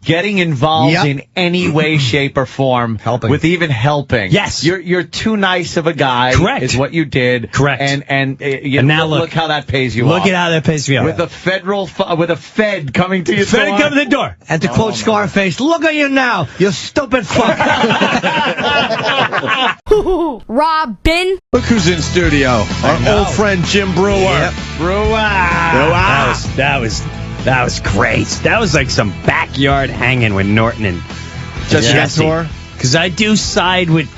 getting involved in any way, shape, or form. Helping. With even helping. Yes. You're too nice of a guy. Correct. Is what you did. Correct. And now look how that pays you off. Look at how that pays me off. With a Fed coming to your door. Fed coming to the door. And to quote Scarface, look at you now, you stupid fuck. Robin. Look who's in studio. Our old friend Jim Breuer. Yep. Breuer. That was great. That was like some backyard hanging with Norton and Jesse. Because I do side with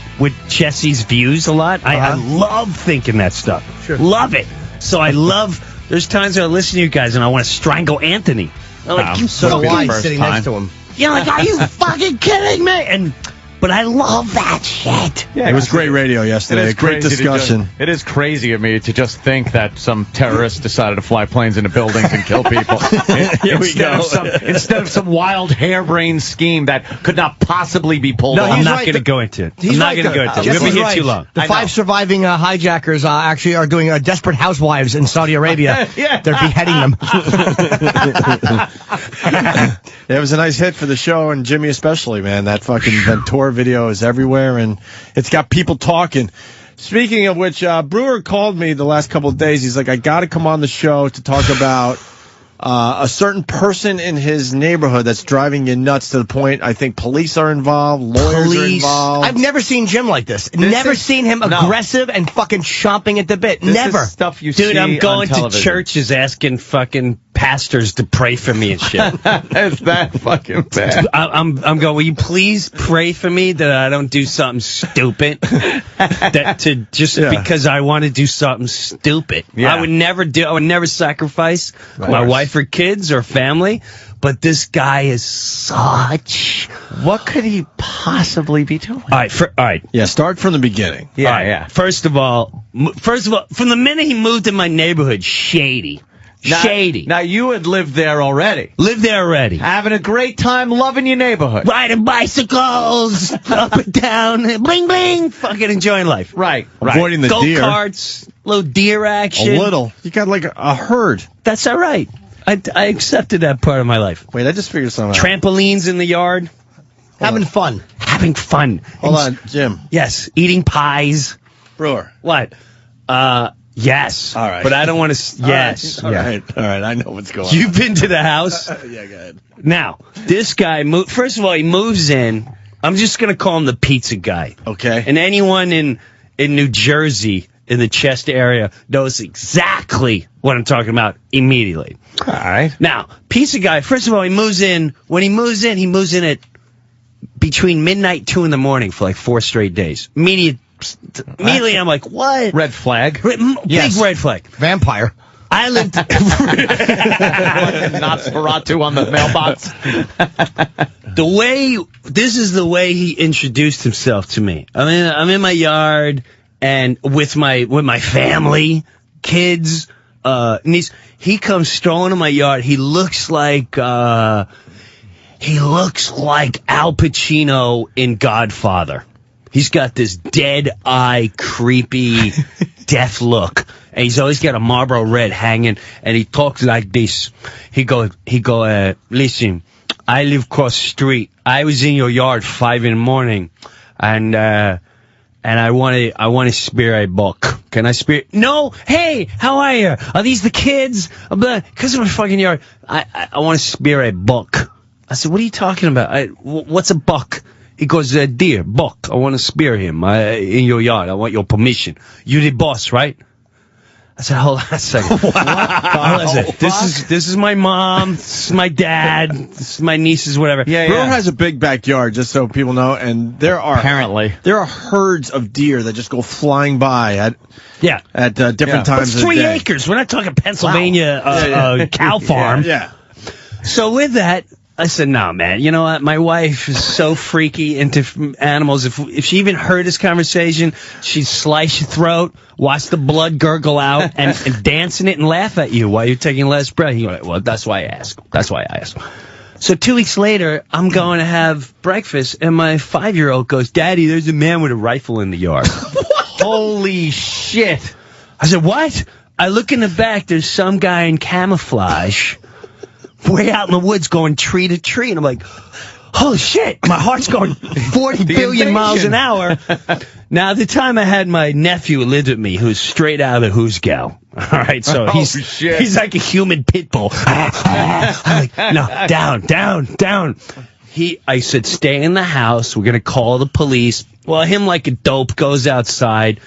Jesse's views a lot. I love thinking that stuff. Sure. Love it. So I love. There's times where I listen to you guys and I want to strangle Anthony. I'm like, you So do I, first sitting time. next to him. You're like, are you fucking kidding me? But I love that shit. Yeah, it was great radio yesterday. Great discussion. It is crazy of me to just think that some terrorist decided to fly planes into buildings and kill people. Instead of some wild harebrained scheme that could not possibly be pulled off. I'm he's not right. going to go into it. He's I'm not right, going to go into it. We're Jesse's going to be here right. too long. The I 5 know. surviving hijackers actually are doing Desperate Housewives in Saudi Arabia. Yeah. They're beheading them. It was a nice hit for the show, and Jimmy especially, man. That fucking Ventura video is everywhere, and it's got people talking. Speaking of which, Breuer called me the last couple of days. He's like, I got to come on the show to talk about a certain person in his neighborhood that's driving you nuts to the point I think police are involved, lawyers are involved. I've never seen Jim like this. Never seen him aggressive and fucking chomping at the bit. This Never. is stuff you see Dude, I'm going on to television. churches asking fucking pastors to pray for me and shit. It's that fucking bad. I'm going, will you please pray for me that I don't do something stupid? Because I want to do something stupid. Yeah. I would never sacrifice my wife or kids or family, but this guy is such. What could he possibly be doing? All right. Yeah, start from the beginning. Yeah, All right. yeah. First of all, from the minute he moved in my neighborhood, shady. Now, you had lived there already. Lived there already. Having a great time, loving your neighborhood. Riding bicycles, up and down, bling bling, fucking enjoying life. Right. Avoiding the deer. Go-karts, little deer action. A little. You got like a herd. That's all right. I accepted that part of my life. Wait, I just figured something out. Trampolines in the yard. Having fun. Having fun. Hold on, Jim. Yes. Eating pies. Breuer. What? Yes. All right. But I don't want to. Yes. All right. I know what's going on. You've been to the house. Yeah, go ahead. Now, this guy, first of all, he moves in. I'm just going to call him the pizza guy. Okay. And anyone in New Jersey, in the Chester area, knows exactly what I'm talking about immediately. All right. Now, pizza guy, first of all, he moves in. When he moves in at between midnight and 2 in the morning for like 4 straight days. Immediately, I'm like, what? Red flag. Big red flag. Vampire. I lived... Nosferatu on the mailbox. This is the way he introduced himself to me. I'm in my yard and with my family, kids, niece. He comes strolling in my yard. He looks like Al Pacino in Godfather. He's got this dead eye, creepy, death look. And he's always got a Marlboro Red hanging, and he talks like this. He go, listen, I live across the street. I was in your yard 5 in the morning, and I want to spear a buck. Can I spear? No. Hey, how are you? Are these the kids? Because of my fucking yard, I want to spear a buck. I said, what are you talking about? What's a buck? He goes, deer, buck. I want to spear him in your yard. I want your permission. You're the boss, right? I said, hold on a second. Hold on a second. This is my mom. This is my dad. This is my nieces, whatever. Yeah, Breuer has a big backyard, just so people know, and there are herds of deer that just go flying by at different times of the day. 3 acres. We're not talking Pennsylvania cow farm. Yeah. So with that, I said, no, man, you know what? My wife is so freaky into animals. If she even heard this conversation, she'd slice your throat, watch the blood gurgle out, and dance in it and laugh at you while you're taking last breath. He goes, well, that's why I asked. So 2 weeks later, I'm going to have breakfast, and my 5-year-old goes, Daddy, there's a man with a rifle in the yard. Holy shit. I said, what? I look in the back, there's some guy in camouflage way out in the woods going tree to tree. And I'm like, holy shit, my heart's going 40 billion miles an hour. Now, at the time I had my nephew who lived with me, who's straight out of Who's Gal. All right, so he's like a human pit bull. I'm like, no, down. I said, stay in the house. We're going to call the police. Well, him like a dope goes outside.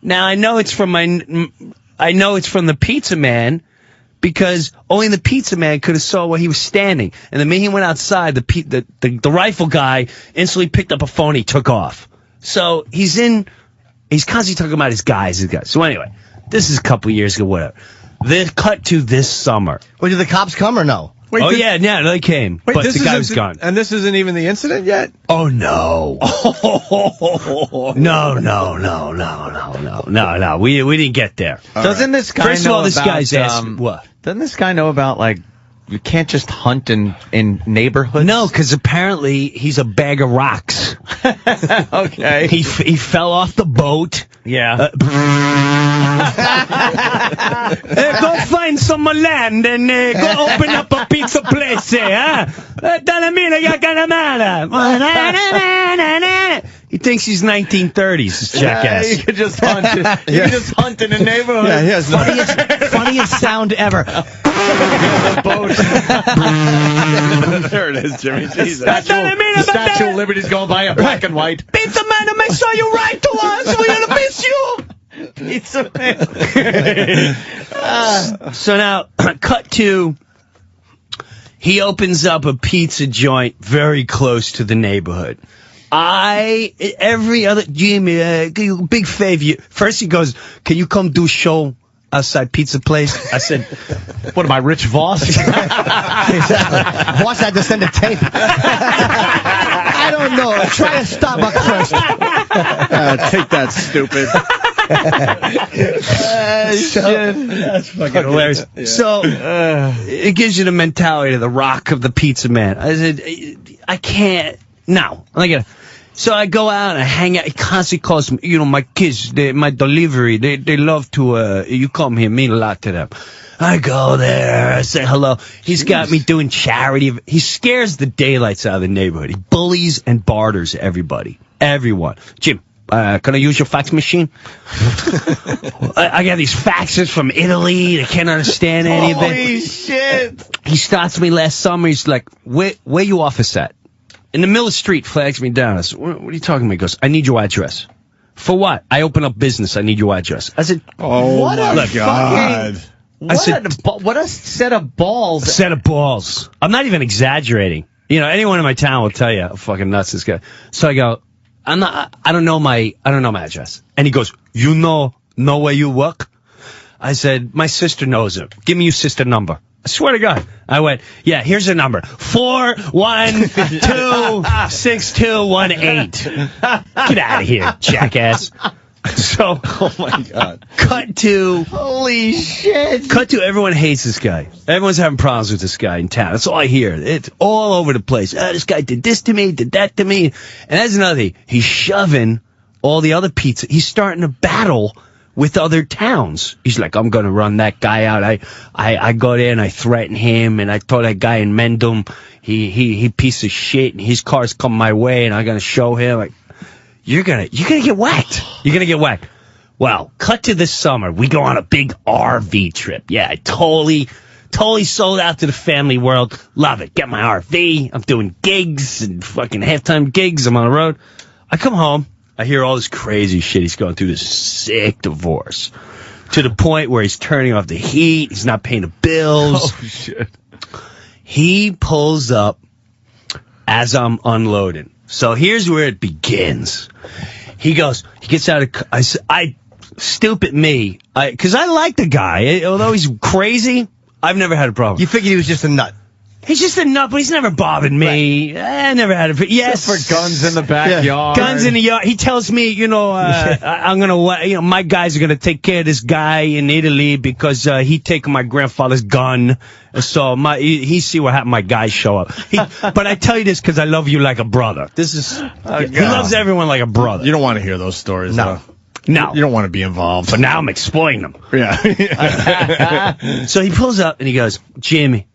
Now, I know it's from the pizza man, because only the pizza man could have saw where he was standing. And the minute he went outside, the rifle guy instantly picked up a phone. He took off. So he's constantly talking about his guys. So anyway, this is a couple years ago, whatever. Then cut to this summer. Well, did the cops come or no? Wait, yeah, they came. But the guy was gone. And this isn't even the incident yet? Oh, no. No. We didn't get there. Doesn't this guy First of all, this guy's asking what? Doesn't this guy know about, like, you can't just hunt in neighborhoods? No, because apparently he's a bag of rocks. Okay. He fell off the boat. Yeah. Go find some land and go open up a pizza place, huh? He thinks he's 1930s, this jackass. You could just hunt. You could just hunt in a neighborhood. Yeah, he has no. Funniest sound ever. The boat. There it is, Jimmy. Jesus. The Statue of Liberty's going by in black and white. Pizza man, make sure you write to us. We're gonna miss you. Pizza man. So now, cut to. He opens up a pizza joint very close to the neighborhood. Jimmy, big favor. First he goes, can you come do a show outside pizza place? I said, what am I, Rich Voss? Exactly. Voss had to send a tape. I don't know. Try a Starbucks first. Take that, stupid. That's fucking hilarious. Yeah. So, it gives you the mentality of the rock of the pizza man. I said, I can't. No. So I go out and I hang out. He constantly calls me, my kids, my delivery, they love to, you come here, mean a lot to them. I go there, I say hello. He's got me doing charity. He scares the daylights out of the neighborhood. He bullies and barters everybody. Everyone. Jim, can I use your fax machine? I got these faxes from Italy. They can't understand any of it. Holy shit. He starts me last summer. He's like, where you office at? In the middle of the street, flags me down. I said, what are you talking about? He goes, I need your address. For what? I open up business. I need your address. I said, oh, my God. What a set of balls. Set of balls. I'm not even exaggerating. Anyone in my town will tell you how fucking nuts this guy. So I go, I don't know my address. And he goes, you know where you work? I said, my sister knows it. Give me your sister number. I swear to God. I went, yeah, here's her number. 4126218. Get out of here, jackass. So, oh my God. Cut to, holy shit. Cut to, everyone hates this guy. Everyone's having problems with this guy in town. That's all I hear. It's all over the place. This guy did this to me, did that to me. And that's another thing. He's shoving all the other pizza. He's starting a battle with other towns. He's like, I'm gonna run that guy out. I go there and I threaten him, and I told that guy in Mendham, he piece of shit, and his car's come my way, and I'm gonna show him. Like, you're gonna get whacked. You're gonna get whacked. Well, cut to this summer. We go on a big RV trip. Yeah, I totally sold out to the family world. Love it. Get my RV. I'm doing gigs and fucking halftime gigs. I'm on the road. I come home. I hear all this crazy shit. He's going through this sick divorce to the point where he's turning off the heat. He's not paying the bills. Oh, shit. He pulls up as I'm unloading. So here's where it begins. He gets out of, stupid me. Cause I like the guy. Although he's crazy, I've never had a problem. You figured he was just a nut. He's just a nut, but he's never bothered me. Right. I never had it. Yes. Except for guns in the backyard. Guns in the yard. He tells me, I'm gonna, my guys are gonna take care of this guy in Italy because he taken my grandfather's gun. So he see what happened. My guys show up. But I tell you this because I love you like a brother. He loves everyone like a brother. You don't want to hear those stories. No. Though. No. You don't want to be involved. But now I'm exploiting them. Yeah. So he pulls up and he goes, Jimmy,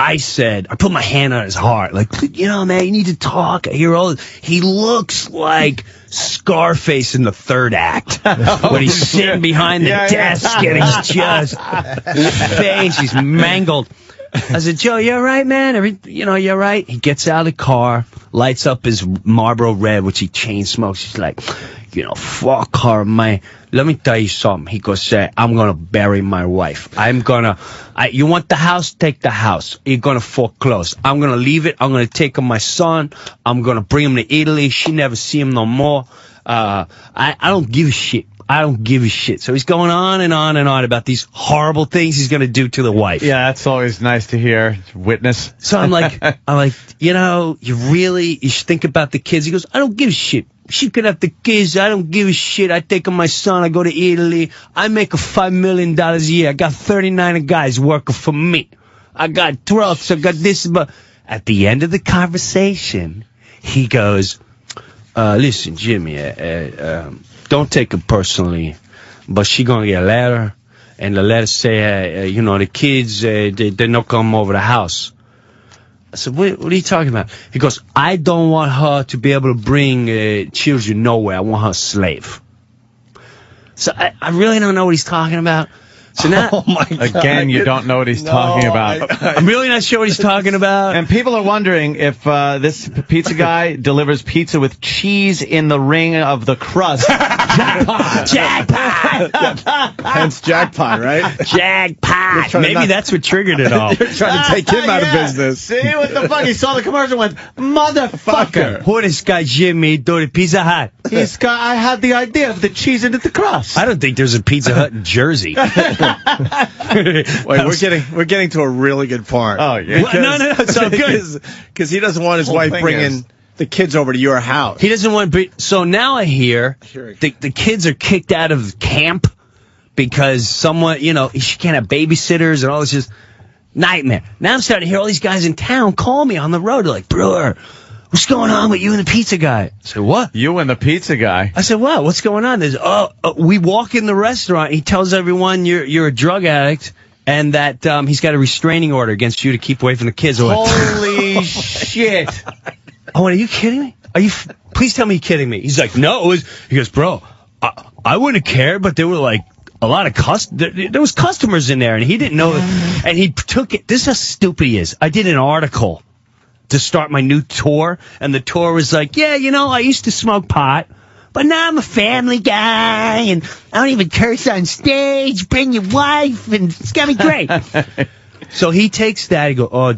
I put my hand on his heart, like, you know, man, you need to talk. I hear all this. He looks like Scarface in the third act when he's sitting behind the desk and he's just, his face, he's mangled. I said, Joe, you all right, man? You all right? He gets out of the car, lights up his Marlboro Red, which he chain smokes. He's like, fuck her, man. Let me tell you something. He goes, I'm going to bury my wife. You want the house? Take the house. You're going to foreclose. I'm going to leave it. I'm going to take my son. I'm going to bring him to Italy. She never see him no more. I don't give a shit. I don't give a shit. So he's going on and on and on about these horrible things he's going to do to the wife. Yeah, that's always nice to hear. Witness. So I'm like, you should think about the kids. He goes, I don't give a shit. She could have the kids. I don't give a shit. I take my son. I go to Italy. I make $5 million a year. I got 39 guys working for me. I got trucks. I got this. But at the end of the conversation, he goes, listen, Jimmy, don't take it personally, but she gonna get a letter, and the letter say, the kids, they're not come over the house. I said, what are you talking about? He goes, I don't want her to be able to bring children nowhere. I want her a slave. So I really don't know what he's talking about. So now, oh my God. Again, you don't know what he's talking about. I'm really not sure what he's talking about. And people are wondering if this pizza guy delivers pizza with cheese in the ring of the crust. Jackpot! Jackpot! Hence jackpot, right? Jackpot! Maybe that's what triggered it all. You're trying to take him out of business. See what the fuck? He saw the commercial and went, motherfucker. Who this guy Jimmy do the Pizza Hut? I had the idea of the cheese into the crust. I don't think there's a Pizza Hut in Jersey. Wait, we're getting to a really good part. Oh yeah. No, so good because he doesn't want his wife bringing the kids over to your house. He doesn't want. So now I hear the kids are kicked out of camp because someone, she can't have babysitters and all this just nightmare. Now I'm starting to hear all these guys in town call me on the road. They're like, Breuer, what's going on with you and the pizza guy? I said, what? You and the pizza guy? I said, what? What's going on? There's, we walk in the restaurant. He tells everyone you're a drug addict and that he's got a restraining order against you to keep away from the kids. Holy shit. I went, are you kidding me? Please tell me you're kidding me. He's like, no. He goes, bro, I wouldn't care, but there were like a lot of there was customers in there and he didn't know. And he took it. This is how stupid he is. I did an article to start my new tour, and the tour was like, yeah, I used to smoke pot, but now I'm a family guy, and I don't even curse on stage, bring your wife, and it's gonna be great. So he takes that, he goes, oh,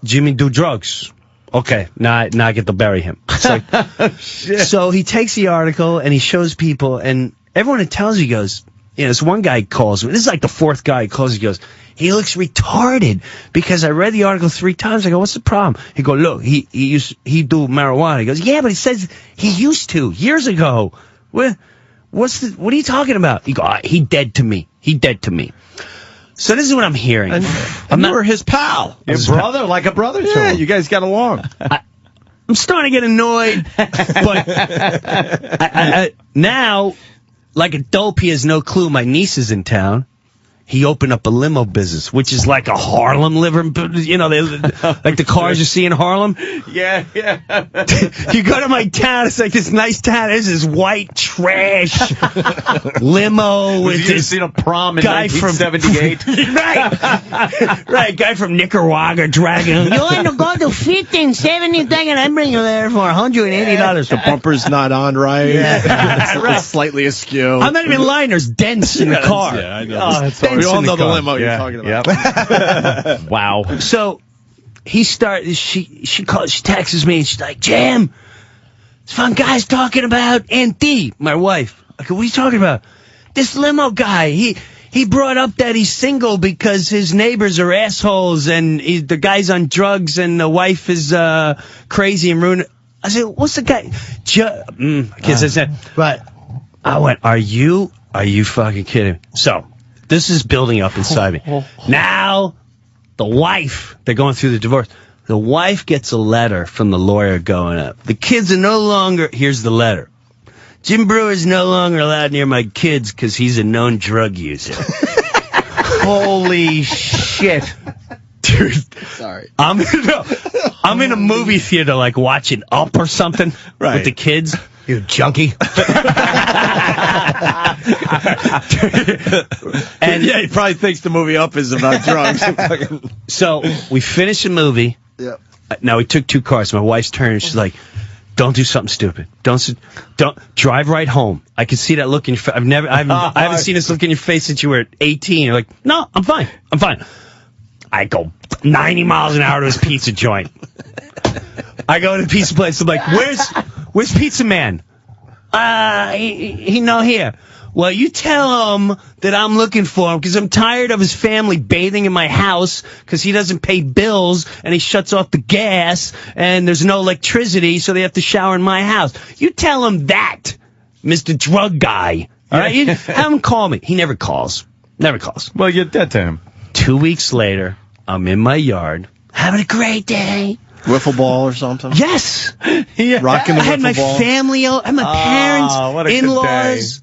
Jimmy do drugs. Okay, now I get to bury him. It's like, so he takes the article, and he shows people, and everyone that tells you goes, this one guy calls me, this is like the fourth guy he calls, he goes, he looks retarded because I read the article 3 times. I go, what's the problem? He go, look, he do marijuana. He goes, yeah, but he says he used to years ago. What are you talking about? He go, he dead to me. He dead to me. So this is what I'm hearing. And you were his pal. Your brother, like a brother to him. You guys got along. I'm starting to get annoyed, but I now, like a dope, he has no clue my niece is in town. He opened up a limo business, which is like a Harlem liver, like the cars you see in Harlem. Yeah. You go to my town, it's like this nice town. There's this white trash limo with this prom in guy 1978. Right, guy from Nicaragua dragging. You want to go to 15, 70 thing, and I bring you there for $180. The bumper's not on right. Yeah. Right. Slightly askew. I'm not even lying. There's dents in the car. Yeah, I know. Oh, We all know the limo you're talking about. Yep. Wow. So he started. She texts me and she's like, Jim, some guys talking about Auntie, my wife. I go, what are you talking about? This limo guy. He brought up that he's single because his neighbors are assholes and the guy's on drugs and the wife is crazy and ruined. I said, what's the guy? I said, right. I went, are you fucking kidding me? So this is building up inside me. Now, the wife, they're going through the divorce. The wife gets a letter from the lawyer going up. The kids are no longer, here's the letter. Jim Breuer is no longer allowed near my kids because he's a known drug user. Holy shit. Dude, Sorry. I'm in a movie theater, like watching Up or something with the kids. You junkie. And Yeah, he probably thinks the movie Up is about drugs. so we finished the movie. Yep. Now we took 2 cars. My wife's turning. She's like, "Don't do something stupid. Don't drive right home." I can see that look in your face. I haven't seen this look in your face since you were 18. You're like, "No, I'm fine. I'm fine." I go 90 miles an hour to his pizza joint. I go to the pizza place. I'm like, "Where's Pizza Man?" He not here. Well, you tell him that I'm looking for him because I'm tired of his family bathing in my house because he doesn't pay bills and he shuts off the gas and there's no electricity, so they have to shower in my house. You tell him that, Mr. Drug Guy. All right? You have him call me. He never calls. Never calls. Well, you're dead to him. 2 weeks later, I'm in my yard having a great day. Wiffle ball or something? Yes. Yeah. Rocking the I had my wiffle ball. family, I had my parents, what a good in-laws,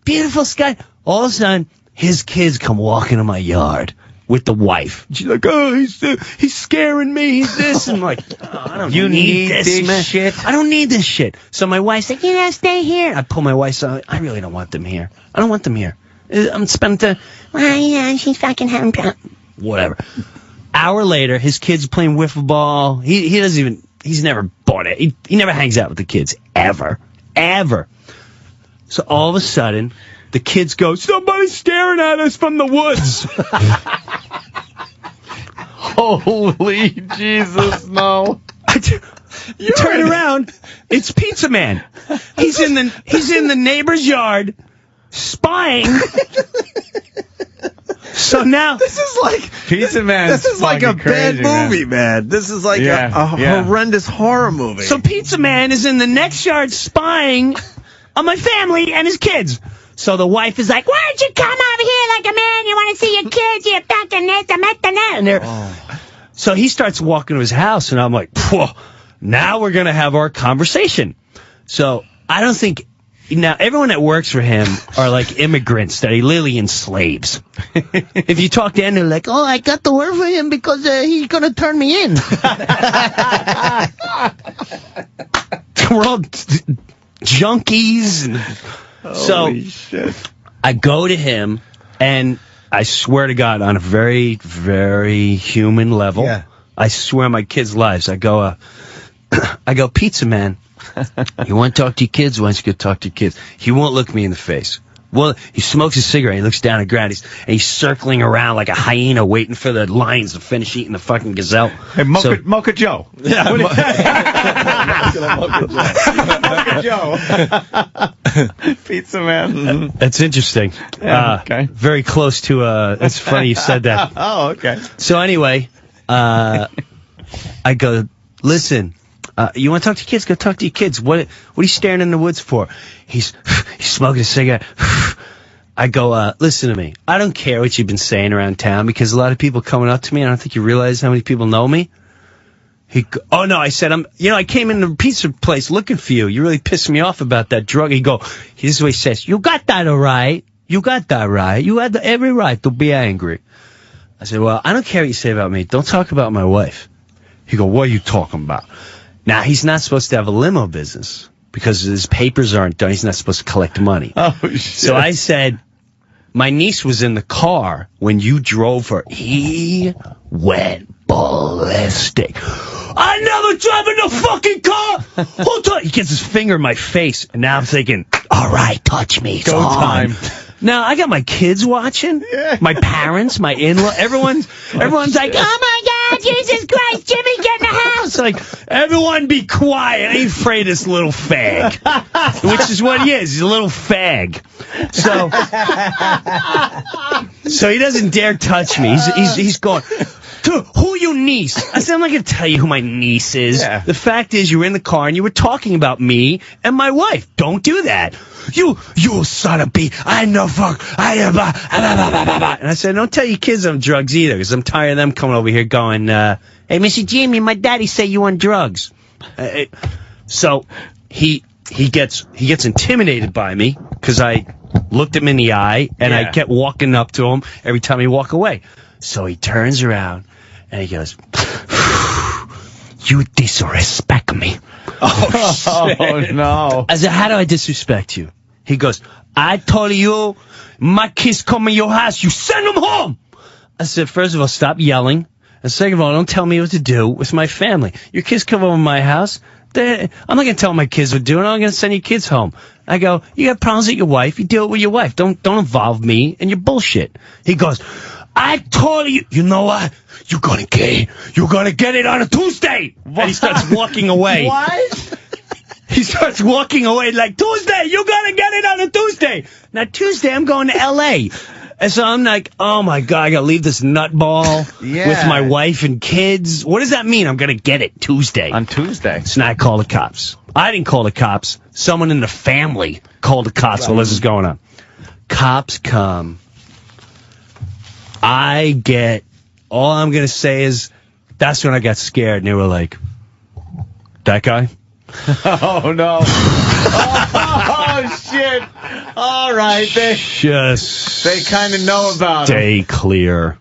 beautiful sky. All of a sudden, his kids come walking in my yard with the wife. She's like, "Oh, he's scaring me. He's this." And I'm like, "Oh, I don't need this man. shit. I don't need this shit." So my wife's like, "Stay here." I pull my wife's out. I really don't want them here. I don't want them here. I'm spending the, well, yeah, she's fucking having whatever. Hour later, his kids playing wiffle ball. He doesn't even, he's never bought it. He never hangs out with the kids. Ever. So all of a sudden, the kids go, "Somebody's staring at us from the woods." Holy Jesus, no. You turn around, it's Pizza Man. He's in the neighbor's yard, spying. So now This is like Pizza Man. This is like a bad crazy, man. movie, man. This is like Yeah, a yeah. horrendous horror movie. So Pizza Man is in the next yard spying on my family and his kids. So the wife is like, "Why don't you come over here like a man? You want to see your kids? You fucking this, and they're." So he starts walking to his house, and I'm like, "Whoa, now we're going to have our conversation." So I don't think... Now, everyone that works for him are like immigrants that he literally enslaves. If you talk to them, they're like, "Oh, I got to work for him because he's going to turn me in." We're all junkies. And Holy shit. I go to him, and I swear to God, on a very, very human level, I swear on my kids' lives, I go, "Pizza Man, you want to talk to your kids? Why don't you go talk to your kids?" He won't look me in the face. Well, he smokes a cigarette. He looks down at the ground. He's circling around like a hyena, waiting for the lions to finish eating the fucking gazelle. Hey, Mocha Joe. Yeah, Mocha Joe. Pizza Man. That's interesting. Yeah, okay. Very close to. It's funny you said that. Oh, okay. So anyway, I go, "Listen. You want to talk to your kids? Go talk to your kids. What are you staring in the woods for?" He's smoking a cigarette. I go, "Listen to me. I don't care what you've been saying around town because a lot of people coming up to me. I don't think you realize how many people know me." "Oh no," I said, I came in the pizza place looking for you. You really pissed me off about that drug." This is what he says. "You got that all right. You got that right. You had every right to be angry." I said, "Well, I don't care what you say about me. Don't talk about my wife." He go, "What are you talking about?" Now, he's not supposed to have a limo business because his papers aren't done. He's not supposed to collect money. Oh, shit. So I said, "My niece was in the car when you drove her." He went ballistic. "I never drive in the fucking car. Hold on." He gets his finger in my face, and now I'm thinking, all right, touch me. Go time. Now, I got my kids watching, my parents, my in-law, everyone's like, "Oh my God, Jesus Christ, Jimmy, get in the house." Like, everyone be quiet. I ain't afraid of this little fag. Which is what he is. He's a little fag. So he doesn't dare touch me. He's going, "Who your niece?" I said, "I'm not going to tell you who my niece is. Yeah. The fact is, you were in the car and you were talking about me and my wife. Don't do that. You son of a bitch. I know fuck. And I said, "Don't tell your kids I'm drugs either, because I'm tired of them coming over here going, hey, Mr. Jimmy, my daddy say you on drugs." So he gets intimidated by me because I looked him in the eye and I kept walking up to him every time he walked away. So he turns around And he goes, you disrespect me. Oh, shit. Oh, no. I said, how do I disrespect you? He goes, I told you, my kids come in your house, you send them home. I said, first of all, stop yelling. And second of all, don't tell me what to do with my family. Your kids come over to my house. I'm not going to tell my kids what to do, and I'm going to send your kids home. I go, you got problems with your wife, you deal it with your wife. Don't involve me in your bullshit. He goes, I told you, you know what? You're going to get it on a Tuesday. And he starts walking away. What? He starts walking away like, Tuesday, you're going to get it on a Tuesday. Now, Tuesday, I'm going to L.A., and so I'm like, oh, my God, I got to leave this nutball with my wife and kids. What does that mean? I'm going to get it Tuesday. On Tuesday. So now I call the cops. I didn't call the cops. Someone in the family called the cops while this is going on. Cops come. All I'm going to say is, that's when I got scared. And they were like, that guy? Oh, no. Oh, shit. All right. They kind of know about him. Stay clear.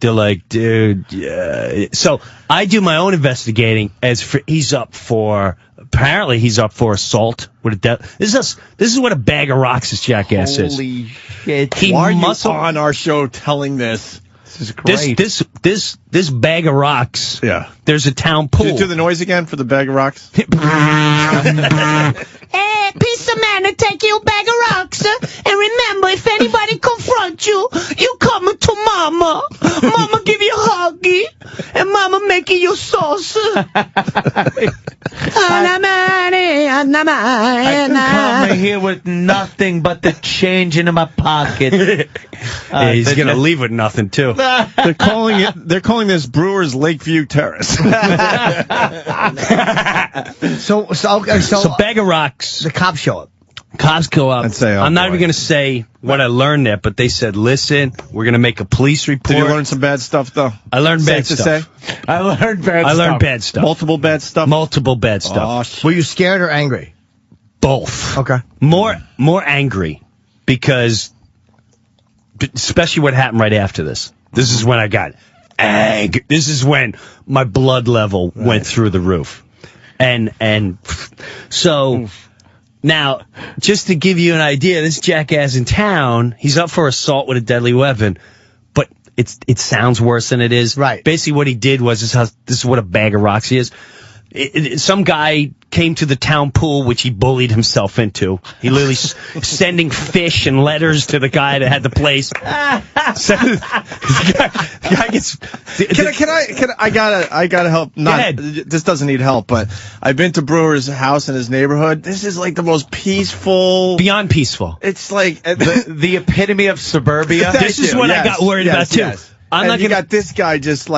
They're like, dude, yeah. So I do my own investigating he's up for assault with a death. This is what a bag of rocks this jackass is. Holy shit. Why are you on our show telling this? This is great. This bag of rocks. Yeah. There's a town pool. Do the noise again for the bag of rocks. Hey, piece of man to take you a bag of rocks. And remember, if anybody confronts you, you come to mama. Mama give you a huggy. And mama making you sauce. I come here with nothing but the change in my pocket. He's going to leave with nothing, too. They're calling this Breuer's Lakeview Terrace. So bag of rocks. the cops show up. Cops go up. And say, oh, I'm not boy. even going to say what I learned there, but they said, listen, we're going to make a police report. Did you learn some bad stuff, though? I learned bad Safe stuff. to say? I learned bad stuff. Multiple bad stuff? Multiple bad stuff. Oh, shit. Were you scared or angry? Both. Okay. More angry because, especially what happened right after this. This is when I got angry. This is when my blood level went through the roof. And so now, just to give you an idea, this jackass in town, he's up for assault with a deadly weapon, but it sounds worse than it is. Right. Basically what he did was, this is what a bag of rocks he is. Some guy came to the town pool, which he bullied himself into. He literally sending fish and letters to the guy that had the place. The guy gets. I gotta help. This doesn't need help, but I've been to Breuer's house in his neighborhood. This is like the most peaceful. Beyond peaceful. It's like the epitome of suburbia. This is what I got worried about too. I'm not gonna. Got this guy just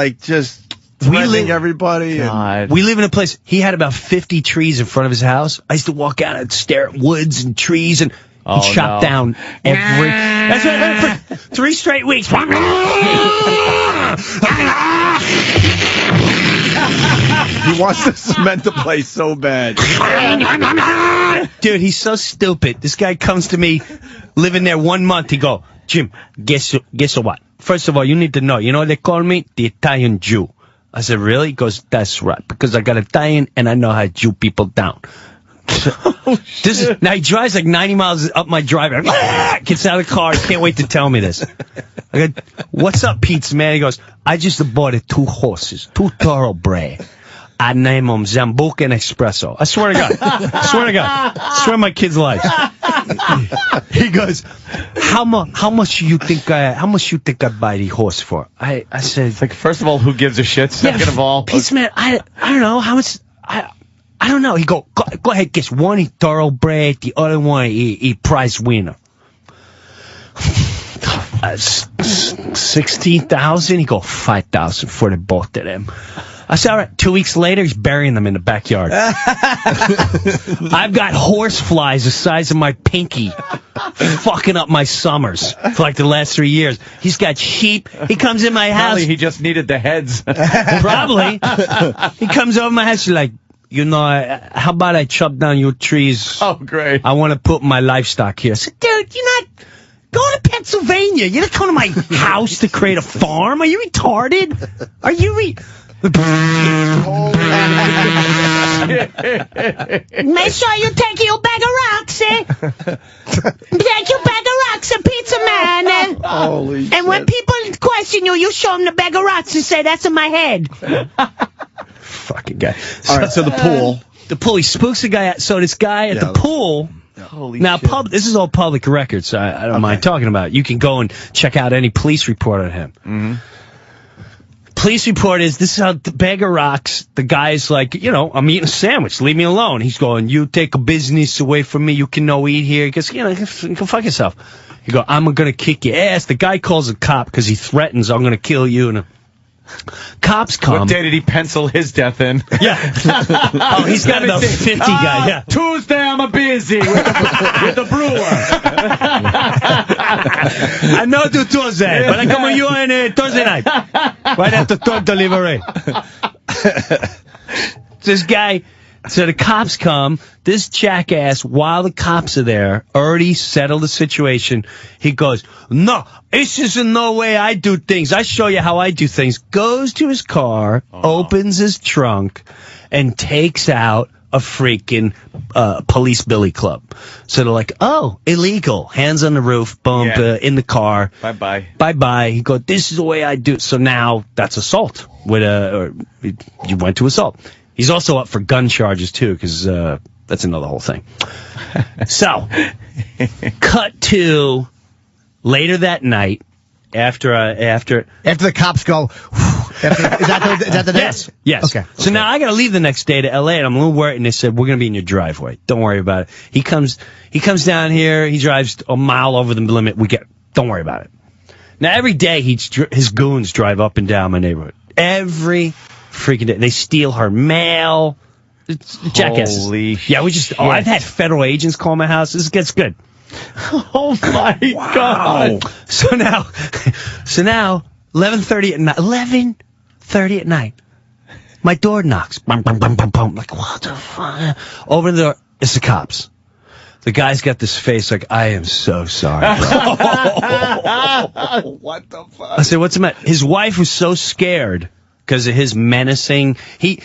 threatening everybody. God. We live in a place, he had about 50 trees in front of his house. I used to walk out and stare at woods and trees, and he'd chop down every. That's what I heard for 3 straight weeks. He wants to cement the place so bad. Dude, he's so stupid. This guy comes to me, living there 1 month. He go, Jim, guess what? First of all, you need to know. You know what they call me? The Italian Jew. I said, really? He goes, that's right, because I got Italian and I know how to Jew people down. Now he drives like 90 miles up my driveway. Gets out of the car. Can't wait to tell me this. I go, what's up, Pizza Man? He goes, I just bought 2 horses, 2 thoroughbred. I name them Zambuca and Espresso. I swear to God. I swear my kid's life. He goes, how much you think I buy the horse for? I said, It's like, first of all, who gives a shit? Second of all, Pizza Man, I don't know how much. I don't know. He go ahead, guess. One he thoroughbred, the other one he prize winner. 16,000. He go 5,000 for the both of them. I said, all right. 2 weeks later, he's burying them in the backyard. I've got horse flies the size of my pinky fucking up my summers for like the last 3 years. He's got sheep. He comes in my house. probably he just needed the heads. Probably. He comes over my house. He's like, you know, how about I chop down your trees? Oh, great. I want to put my livestock here. I said, dude, Go to Pennsylvania. You're not coming to my house to create a farm. Are you retarded? Are you Make sure you take your bag of rocks, eh? Take your bag of rocks, pizza man. Holy shit. And when people question you, you show them the bag of rocks and say, that's in my head. fucking guy? All right, so the pool. The pool. He spooks the guy out. So this guy at the pool. Holy now, shit. this is all public record, so I don't mind talking about it. You can go and check out any police report on him. Mm-hmm. Police report is, this is how the bag of rocks, the guy's like, I'm eating a sandwich. Leave me alone. He's going, you take a business away from me. You can no eat here. He goes, go fuck yourself. He go, I'm going to kick your ass. The guy calls a cop because he threatens, I'm going to kill you. And cops come. What day did he pencil his death in? Yeah. Oh, he's got about 50 guys. Yeah. Tuesday, I'm busy with the Breuer. I know to Tuesday, but I come on you on Thursday night. Right after third delivery. This guy, so the cops come. This jackass, while the cops are there, already settled the situation. He goes, no, this isn't no way I do things. I show you how I do things. Goes to his car, opens his trunk, and takes out a freaking police billy club. So they're like, oh, illegal. Hands on the roof, boom, in the car. Bye-bye. Bye-bye. He goes, this is the way I do it. So now that's assault. You went to assault. He's also up for gun charges, too, because that's another whole thing. So, cut to later that night, after the cops go, is that the day? Yes. Okay. So now I got to leave the next day to L.A., and I'm a little worried, and they said, we're going to be in your driveway. Don't worry about it. He comes down here. He drives a mile over the limit. Don't worry about it. Now, every day, his goons drive up and down my neighborhood. Every freaking day. They steal her mail. It's jackasses. Holy yeah, I've had federal agents call my house. This gets good. Oh my God. So now 11:30 at night. 11:30 at night. My door knocks. Bum, bum, bum, bum, bum. Like, what the fuck? Over the door. It's the cops. The guy's got this face like, I am so sorry. What the fuck? I said, what's the matter? His wife was so scared because of his menacing. We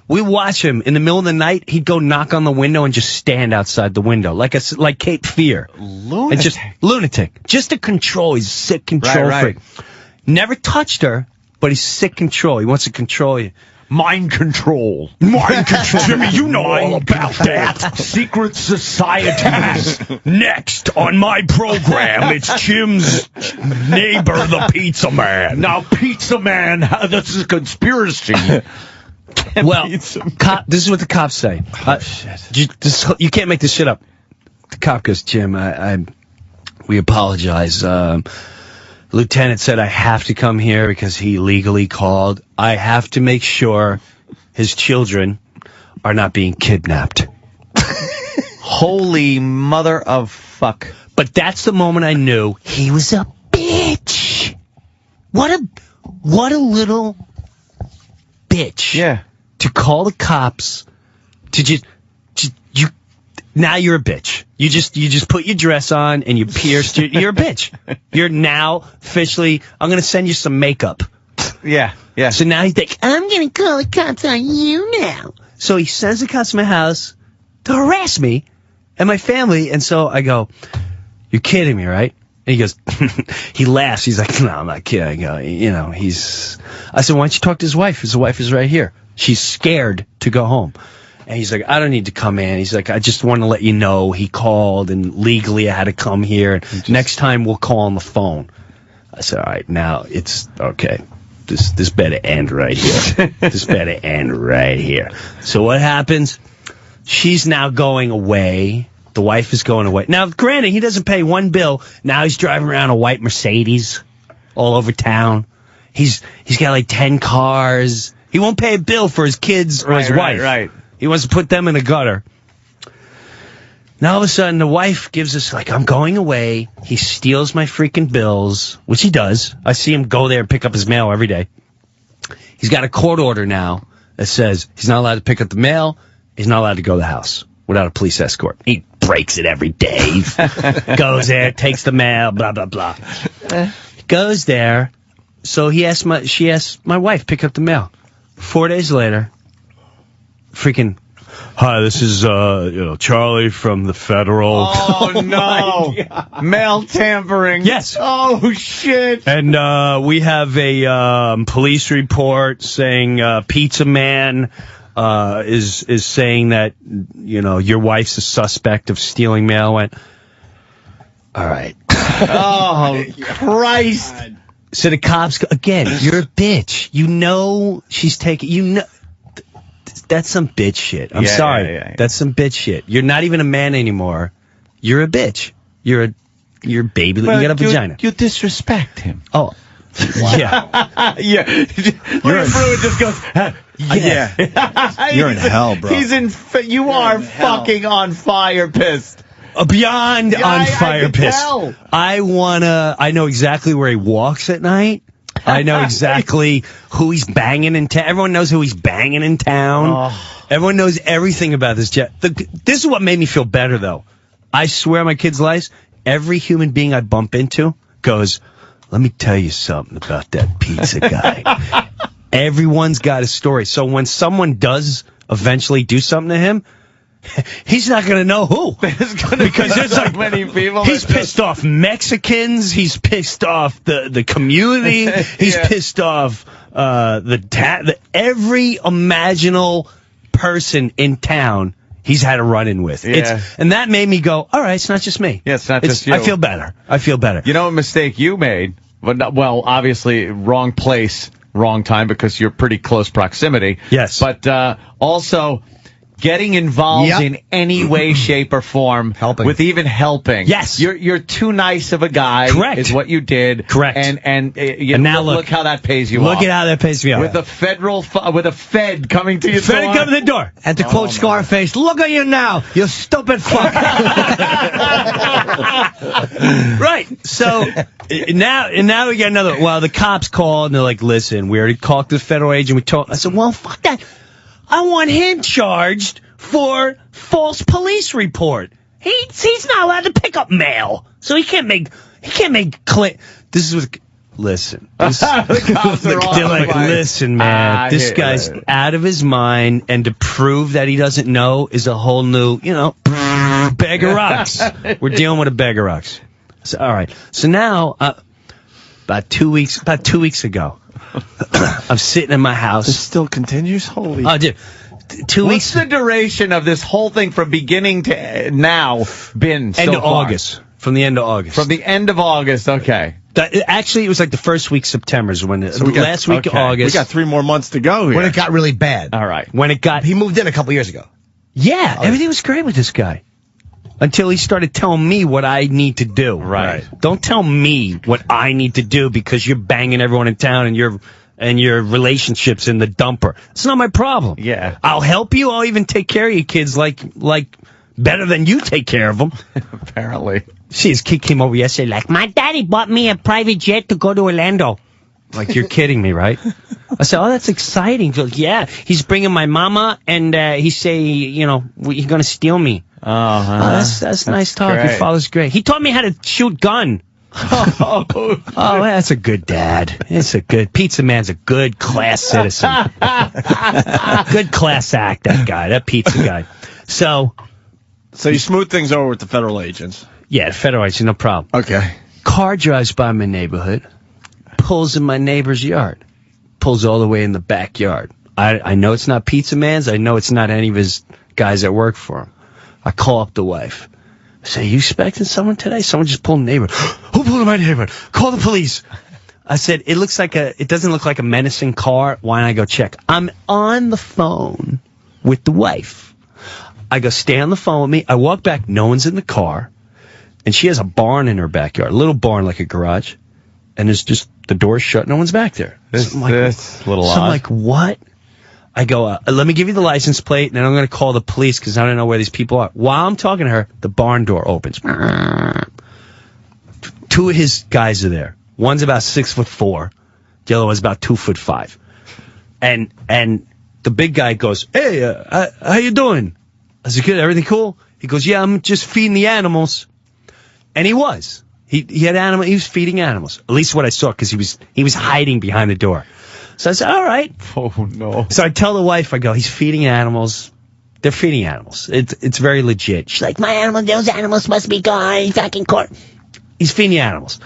watch him in the middle of the night. He'd go knock on the window and just stand outside the window like Cape Fear. Lunatic. And just lunatic. Just to control. He's a sick control freak. Never touched her, but he's sick control. He wants to control you. Mind control. Mind control. Jimmy, you know all about that. Secret societies. Next on my program, it's Jim's neighbor, the Pizza Man. Now, Pizza Man, this is a conspiracy. Well, this is what the cops say. Shit. You can't make this shit up. The cop goes, Jim, we apologize. Lieutenant said I have to come here because he legally called. I have to make sure his children are not being kidnapped. Holy mother of fuck. But that's the moment I knew he was a bitch. What a little bitch. Yeah. To call the cops to now you're a bitch. You just put your dress on and you pierced you're a bitch. You're now officially, I'm going to send you some makeup. Yeah. So now he's like, I'm going to call the cops on you now. So he sends the cops to my house to harass me and my family. And so I go, you're kidding me, right? And he goes, he laughs. He's like, no, I'm not kidding. I go, I said, why don't you talk to his wife? His wife is right here. She's scared to go home. And he's like, I don't need to come in. He's like, I just want to let you know he called and legally I had to come here. Next time we'll call on the phone. I said, all right, now it's okay. This better end right here. This better end right here. So what happens? She's now going away. The wife is going away. Now, granted, he doesn't pay one bill. Now he's driving around a white Mercedes all over town. He's got like 10 cars. He won't pay a bill for his kids or his wife. Right. He wants to put them in the gutter. Now all of a sudden the wife gives us like, I'm going away. He steals my freaking bills, which he does. I see him go there and pick up his mail every day. He's got a court order now that says he's not allowed to pick up the mail. He's not allowed to go to the house. without a police escort. He breaks it every day. Goes there, takes the mail, blah, blah, blah. Goes there. So she asked my wife, pick up the mail. 4 days later, freaking, hi, this is, Charlie from the Federal. Oh, no. Mail tampering. Yes. Oh, shit. And we have a police report saying Pizza Man is saying that, your wife's a suspect of stealing mail. I went, all right. Oh, Christ. So the cops, again, you're a bitch. She's taking, that's some bitch shit. I'm sorry. Yeah. That's some bitch shit. You're not even a man anymore. You're a bitch. You're a baby. You got a vagina. You disrespect him. Oh. Yeah. Yeah. Breuer just goes, Yeah. You're in hell, bro. You are fucking on fire pissed. Beyond on fire can pissed. tell. I know exactly where he walks at night. I know exactly who he's banging in town. Everyone knows who he's banging in town. Oh. Everyone knows everything about this jet. This is what made me feel better, though. I swear on my kids' lives, every human being I bump into goes, let me tell you something about that pizza guy. Everyone's got a story. So when someone does eventually do something to him, he's not going to know who. Because there's like many people. He's pissed off Mexicans. He's pissed off the community. He's pissed off every imaginable person in town he's had a run-in with. Yeah. And that made me go, all right, it's not just me. Yeah, it's not just you. I feel better. You know what mistake you made? Well, obviously, wrong place, wrong time, because you're pretty close proximity. Yes. But also getting involved in any way, shape, or form, with even helping. Yes. You're too nice of a guy. Correct. Is what you did. Correct. And now look how that pays you off. Look at how that pays me off. With a Fed coming to your door. Fed coming to the door. And to quote Scarface, look at you now, you stupid fuck. Right. So now we get another. Well, the cops called and they're like, listen, we already talked to the federal agent. I said, well, fuck that. I want him charged for false police report. He's not allowed to pick up mail, so he can't make This is what. Listen, the cops are they're like, listen, man, this guy's out of his mind, and to prove that he doesn't know is a whole new, bag of rocks. We're dealing with a bag of rocks. So, all right. So now, about 2 weeks ago, I'm sitting in my house. This still continues? Holy. Oh, dude. 2 weeks. What's the duration of this whole thing from beginning to now been so End of far? August. From the end of August. From the end of August, okay. Actually, it was like the first week of September is when last week of August. We got 3 more months to go here. When it got really bad. All right. He moved in a couple years ago. Yeah, everything was great with this guy. Until he started telling me what I need to do. Right. Don't tell me what I need to do because you're banging everyone in town and your relationships in the dumper. It's not my problem. Yeah. I'll help you. I'll even take care of your kids like better than you take care of them. Apparently. See, his kid came over yesterday like, my daddy bought me a private jet to go to Orlando. Like, you're kidding me, right? I said, oh, that's exciting. He goes, yeah, he's bringing my mama, and he say, he's going to steal me. That's nice talk. Great. Your father's great. He taught me how to shoot gun. That's a good dad. It's a good pizza man's a good class citizen. Good class act, that guy, that pizza guy. So you smooth things over with the federal agents. Yeah, the federal agent, no problem. Okay. Car drives by my neighborhood, pulls in my neighbor's yard, pulls all the way in the backyard. I know it's not Pizza Man's. I know it's not any of his guys that work for him. I call up the wife. I say, you expecting someone today? Someone just pulled in the neighborhood. Who pulled in my neighborhood? Call the police. I said, it doesn't look like a menacing car. Why don't I go check? I'm on the phone with the wife. I go, stay on the phone with me. I walk back. No one's in the car. And she has a barn in her backyard, a little barn like a garage. And there's just the door's shut. No one's back there. This a little odd. So I'm like, what? I go, let me give you the license plate, and then I'm going to call the police because I don't know where these people are. While I'm talking to her, the barn door opens. 2 of his guys are there. One's about 6'4". The other one's about 2'5". And the big guy goes, hey, how you doing? I said, good, everything cool? He goes, yeah, I'm just feeding the animals. And he was. He had animal. He was feeding animals. At least what I saw, because he was hiding behind the door. So I said, all right. Oh, no. So I tell the wife, I go, he's feeding animals. They're feeding animals. It's very legit. She's like, my animal, those animals must be gone. He's back in court. He's feeding the animals.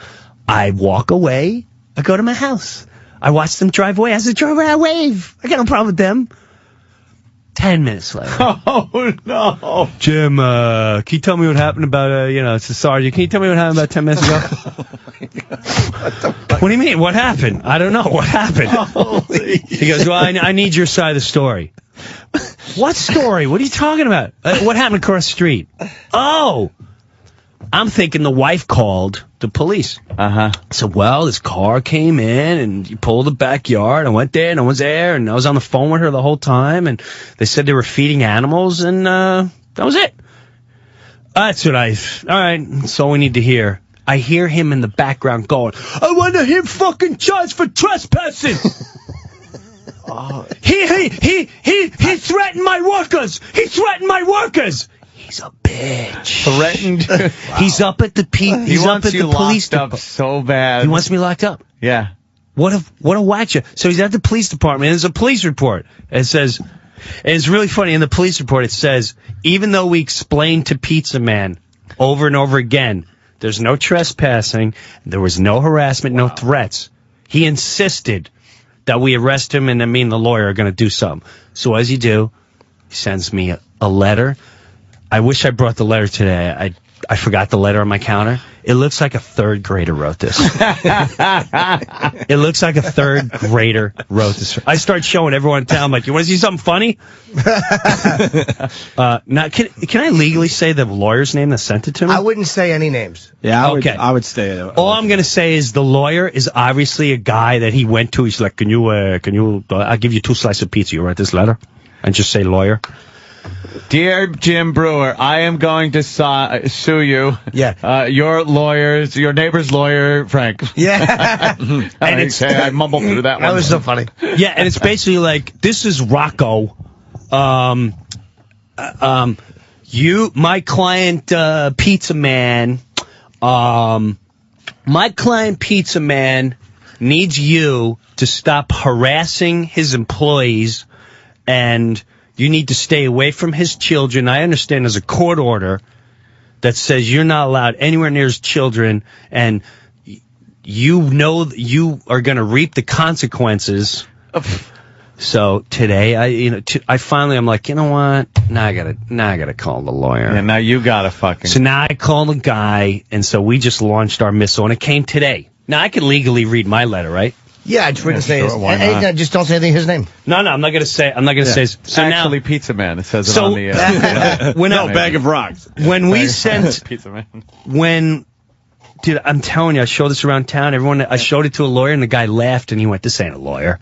I walk away. I go to my house. I watch them drive away. As they drive away, I wave. I got no problem with them. 10 minutes later. Oh, no. Jim, can you tell me what happened about, it's a sergeant. Can you tell me what happened about 10 minutes ago? What do you mean? What happened? I don't know. What happened? He goes, well, I need your side of the story. What story? What are you talking about? What happened across the street? Oh, I'm thinking the wife called the police. So, well, this car came in and you pulled the backyard. I went there and I was there and I was on the phone with her the whole time and they said they were feeding animals and that was it. That's what all right, that's all we need to hear. I hear him in the background going, I want him fucking charged for trespassing. He threatened my workers. He threatened my workers. He's a bitch. Threatened? Wow. He's up at the He's up at the police department. So bad. He wants me locked up. Yeah. What a whack. So he's at the police department. And there's a police report. It says, and it's really funny. In the police report, it says, even though we explained to Pizza Man over and over again, there's no trespassing, there was no harassment, no threats. He insisted that we arrest him, and me and the lawyer are going to do something. So as you do, he sends me a letter. I wish I brought the letter today. I forgot the letter on my counter. It looks like a third grader wrote this. It looks like a third grader wrote this. I start showing everyone in town, I'm like, you want to see something funny? Now, can I legally say the lawyer's name that sent it to me? I wouldn't say any names. Yeah, Okay. I would stay. All I'm going to say is the lawyer is obviously a guy that he went to. He's like, can you, I'll give you 2 slices of pizza. You write this letter? And just say lawyer. Dear Jim Breuer, I am going to sue you. Yeah. Your neighbor's lawyer, Frank. Yeah. I mumbled through that one. That was so funny. Yeah, and it's basically like, this is Rocco. My client, Pizza Man, my client, Pizza Man, needs you to stop harassing his employees, and you need to stay away from his children. I understand there's a court order that says you're not allowed anywhere near his children, and you know you are going to reap the consequences. So today, I'm like, you know what? Now I gotta call the lawyer. Yeah, now you gotta fucking. So now I call the guy, and so we just launched our missile, and it came today. Now I can legally read my letter, right? Yeah, just wouldn't say sure, why not? just don't say anything his name. No, I'm not gonna say. say. So actually, now, Pizza Man. It says it on the. Bag of rocks. When we sent, Pizza Man. Dude, I'm telling you, I showed this around town. I showed it to a lawyer, and the guy laughed, and he went, "This ain't a lawyer.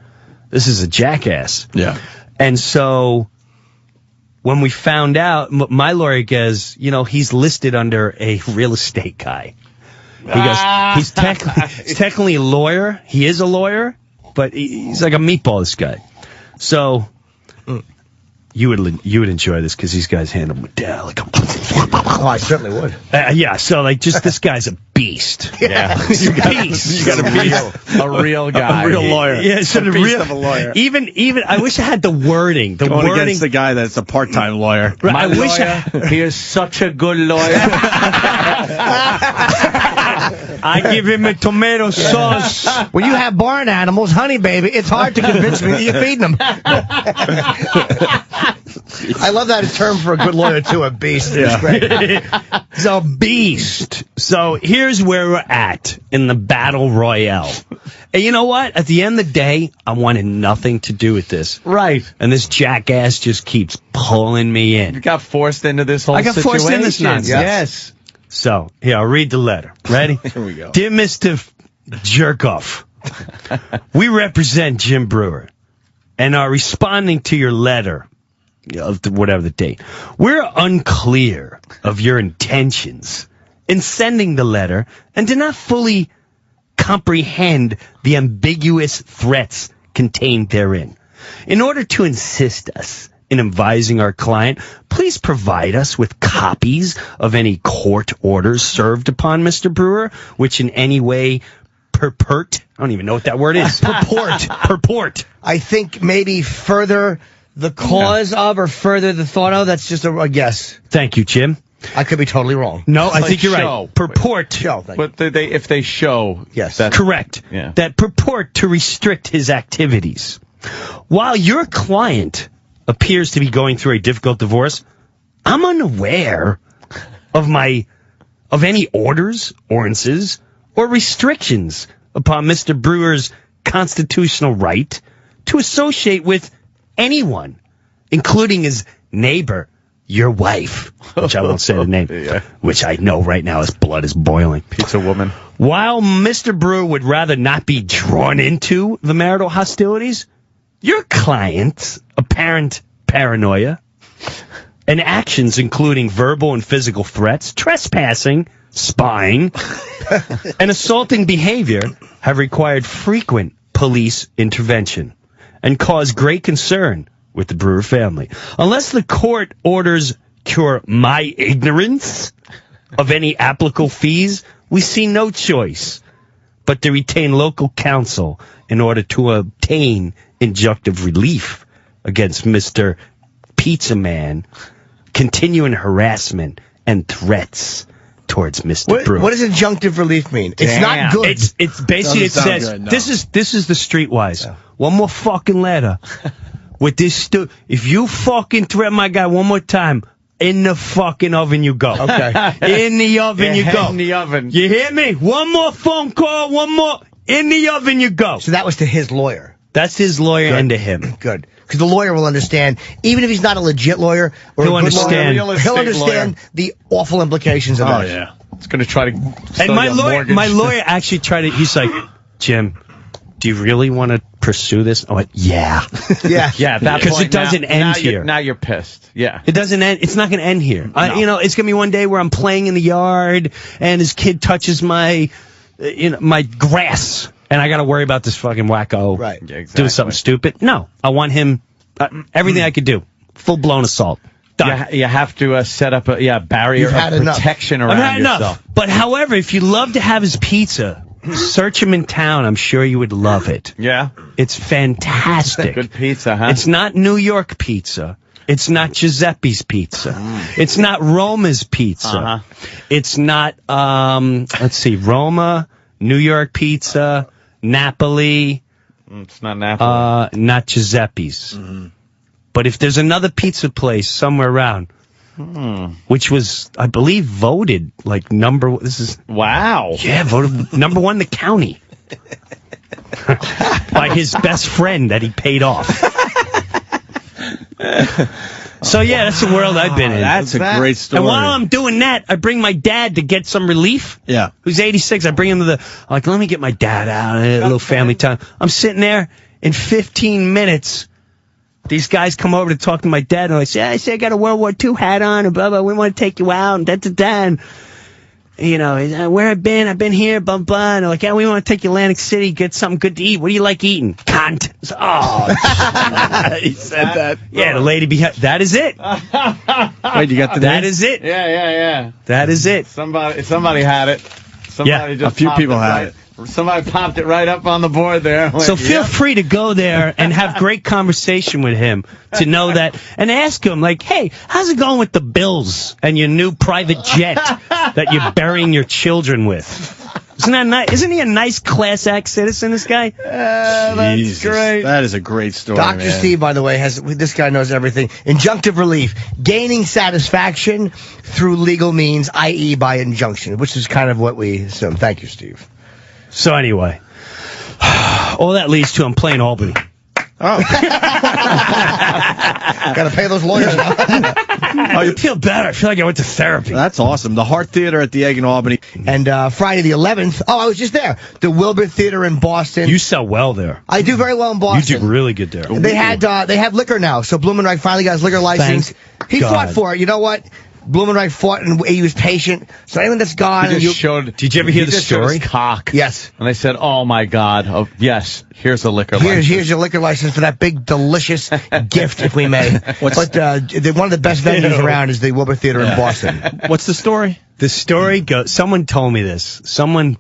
This is a jackass." Yeah. And so when we found out, my lawyer goes, he's listed under a real estate guy. He goes, he's technically a lawyer. He is a lawyer, but he's like a meatball, this guy. So you would enjoy this because these guys handle me down like Oh, I certainly would. yeah, so like just this guy's a beast. Yeah. You gotta be a real guy. A real lawyer. Yeah, so a beast of a lawyer. Even I wish I had the wording. The Going wording against the guy that's a part-time lawyer. Right, My I wish lawyer, he is such a good lawyer. I give him a tomato sauce. When you have barn animals, honey baby, it's hard to convince me that you're feeding them. I love that term for a good lawyer, too, a beast. Yeah. It's great. It's a beast. So here's where we're at in the battle royale. And you know what? At the end of the day, I wanted nothing to do with this. Right. And this jackass just keeps pulling me in. You got forced into this whole I got situation. forced in this nonsense. Yes. So, here, I'll read the letter. Ready? Here we go. Dear Mr. Jerkoff, we represent Jim Breuer and are responding to your letter of whatever the date. We're unclear of your intentions in sending the letter and do not fully comprehend the ambiguous threats contained therein. In order to assist us in advising our client, please provide us with copies of any court orders served upon Mr. Breuer, which in any way purport. I don't even know what that word is. Purport. I think maybe further the cause of or further the thought of. That's just a guess. Thank you, Jim. I could be totally wrong. No, I like think you're show. right. Purport. Show. But if they show, yes, that's correct. Yeah. That purport to restrict his activities. While your client appears to be going through a difficult divorce, I'm unaware of any orders, ordinances, or restrictions upon Mr. Breuer's constitutional right to associate with anyone, including his neighbor, your wife, which I won't say the name, which I know right now his blood is boiling. Pizza woman. While Mr. Breuer would rather not be drawn into the marital hostilities, your client's apparent paranoia and actions including verbal and physical threats, trespassing, spying, and assaulting behavior have required frequent police intervention and caused great concern with the Breuer family. Unless the court orders cure my ignorance of any applicable fees, we see no choice but to retain local counsel in order to obtain injunctive relief against Mr. Pizza Man, continuing harassment and threats towards Mr. Breuer. What does injunctive relief mean? It's not good. It's basically, it says, good, no. this is the streetwise. Yeah. One more fucking letter with this if you fucking threaten my guy one more time, in the fucking oven you go. Okay. In the oven you go. In the oven. You hear me? One more phone call, one more. In the oven you go. So that was to his lawyer. That's his lawyer and to him. Good. Because the lawyer will understand, even if he's not a legit lawyer or He'll a good understand. lawyer, he'll understand the awful implications of that. Oh, yeah. It's going to try to And my lawyer actually tried to, he's like, Jim, do you really want to pursue this? I went, yeah. Yeah. Yeah, because it doesn't end here. Now you're pissed. Yeah. It doesn't end. It's not going to end here. No. It's going to be one day where I'm playing in the yard and his kid touches my grass. And I got to worry about this fucking wacko Right. Yeah, exactly. doing something stupid. No, I want him, everything I could do. Full-blown assault. Done. You have to set up a barrier You've had of enough. protection I've around had yourself. enough. But however, if you love to have his pizza, search him in town. I'm sure you would love it. Yeah. It's fantastic. Good pizza, huh? It's not New York pizza. It's not Giuseppe's pizza. It's not Roma's pizza. Uh-huh. It's not, let's see, Roma, New York pizza, Napoli, It's not Napoli. not Giuseppe's. Mm-hmm. But if there's another pizza place somewhere around, which was, I believe, voted like Wow. voted number one in the county by his best friend that he paid off. So yeah, that's the world I've been in. That's a great story. And while I'm doing that, I bring my dad to get some relief. Yeah. Who's 86. I bring him to I'm like, let me get my dad out. A little family time. I'm sitting there in 15 minutes. These guys come over to talk to my dad, and I say I got a World War II hat on, and blah, blah, we want to take you out, and da-da-da, and, where I've been here, blah, blah, and they're like, yeah, we want to take you to Atlantic City, get something good to eat. What do you like eating? Cunt. He said that. Yeah, the lady behind, that is it. Wait, you got the That name? is it. Yeah. That is it. Somebody had it. Somebody just a few popped people it had right. Somebody popped it right up on the board there. So feel free to go there and have great conversation with him to know that, and ask him, like, hey, how's it going with the Bills and your new private jet that you're burying your children with? Isn't that nice? Isn't he a nice Class Act citizen, this guy? That's Jesus, great. That is a great story, Dr. man. Steve, by the way, this guy knows everything. Injunctive relief, gaining satisfaction through legal means, i.e. by injunction, which is kind of what we assume. Thank you, Steve. So anyway, all that leads to I'm playing Albany. Got to pay those lawyers now. I feel better. I feel like I went to therapy. That's awesome. The Hart Theater at the Egg in Albany. And Friday the 11th, I was just there. The Wilbur Theater in Boston. You sell well there. I do very well in Boston. You do really good there. They have liquor now, so Blumenreich finally got his liquor license. Thank He God. fought for it. You know what? Blumenreich fought and he was patient. So anyone that's gone, He just showed. Did you ever hear the story? His cock. Yes. And they said, "Oh my God, oh, yes, here's a liquor license." Here's your liquor license for that big, delicious gift, if we may. But one of the best venues around is the Wilbur Theater in Boston. What's the story? The story goes, someone told me this. Someone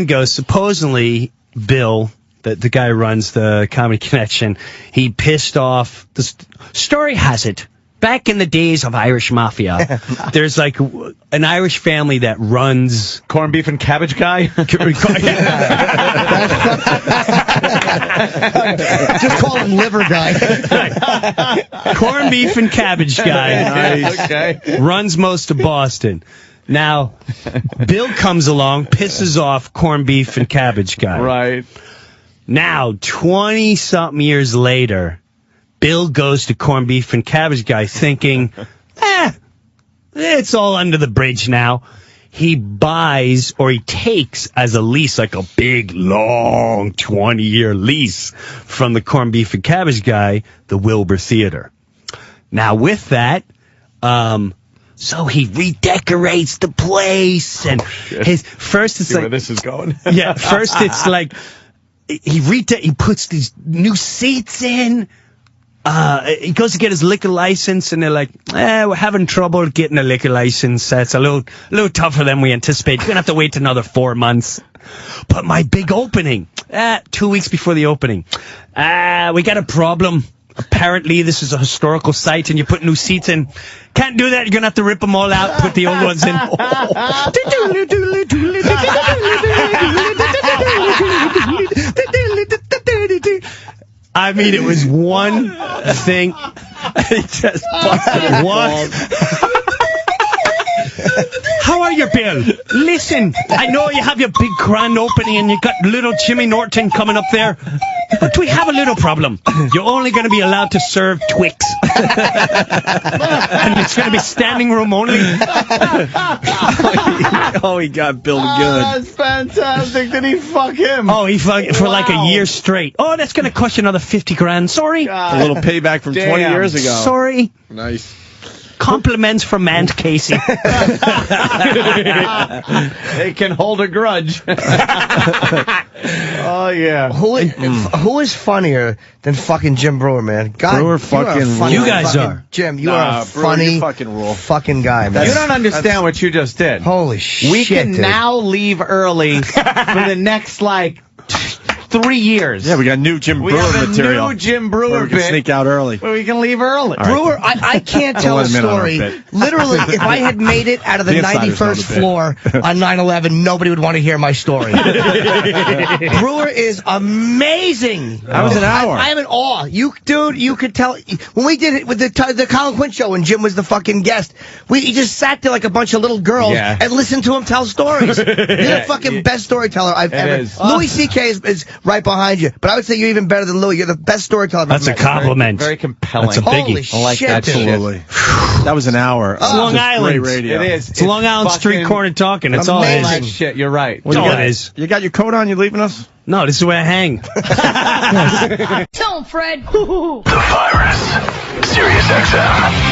goes, supposedly Bill, the guy who runs the Comedy Connection, he pissed off, the story has it, back in the days of Irish Mafia, there's like an Irish family that runs... Corned beef and cabbage guy? Just call him liver guy. Corned beef and cabbage guy. Nice. Okay. Runs most of Boston. Now, Bill comes along, pisses off corned beef and cabbage guy. Right. Now, 20-something years later, Bill goes to corned beef and cabbage guy thinking, it's all under the bridge now. He buys, or he takes as a lease, like a big, long 20-year lease from the corned beef and cabbage guy, the Wilbur Theater. Now, with that, so he redecorates the place, and first it's See like where this is going? Yeah, first it's like he puts these new seats in. He goes to get his liquor license, and they're like, we're having trouble getting a liquor license. It's a little tougher than we anticipated. You're gonna have to wait another 4 months. But my big opening, 2 weeks before the opening, we got a problem. Apparently, this is a historical site, and you put new seats in. Can't do that. You're gonna have to rip them all out, put the old ones in. I mean, it was one thing. It just busted one. How are you, Bill? Listen, I know you have your big grand opening and you got little Jimmy Norton coming up there, but we have a little problem. You're only going to be allowed to serve Twix. And it's going to be standing room only. Oh, he got Bill good. That's fantastic. Did he fuck him? Oh, he fucked for like a year straight. Oh, that's going to cost you another 50 grand. Sorry. A little payback from 20 years ago. Sorry. Nice. Compliments from Aunt Casey. They can hold a grudge. Oh, yeah. Who is funnier than fucking Jim Breuer, man? God, Brewer fucking funny, You guys are. Jim, you are a Brewer, funny you fucking rule. fucking guy, man. You don't understand what you just did. Holy shit, We can dude. now leave early for the next, 3 years. Yeah, we got new Jim We Brewer have a material. new Jim Brewer where we can bit sneak out early. where we can leave early. Brewer, I can't tell a let him in on our story. bit. Literally, if I had made it out of the The insiders know 91st the bit. floor on 9/11, nobody would want to hear my story. Brewer is amazing. That was an hour. I'm in awe. You could tell when we did it with the Colin Quinn show and Jim was the fucking guest. He just sat there like a bunch of little girls and listened to him tell stories. You're the fucking best storyteller I've ever. is. Louis C.K. is right behind you, but I would say you're even better than Louis. You're the best storyteller I've ever That's a met. compliment. Very compelling. That's a biggie. Holy I like shit, that dude. shit. Absolutely. That was an hour. It's Long Just Island. Great radio. It is. It's Long Island street corner talking. That's all it All that is. shit. You're right. That's all it is. You got your coat on? You leaving us? No, this is where I hang. Tell him, Fred. The Virus. Sirius XM.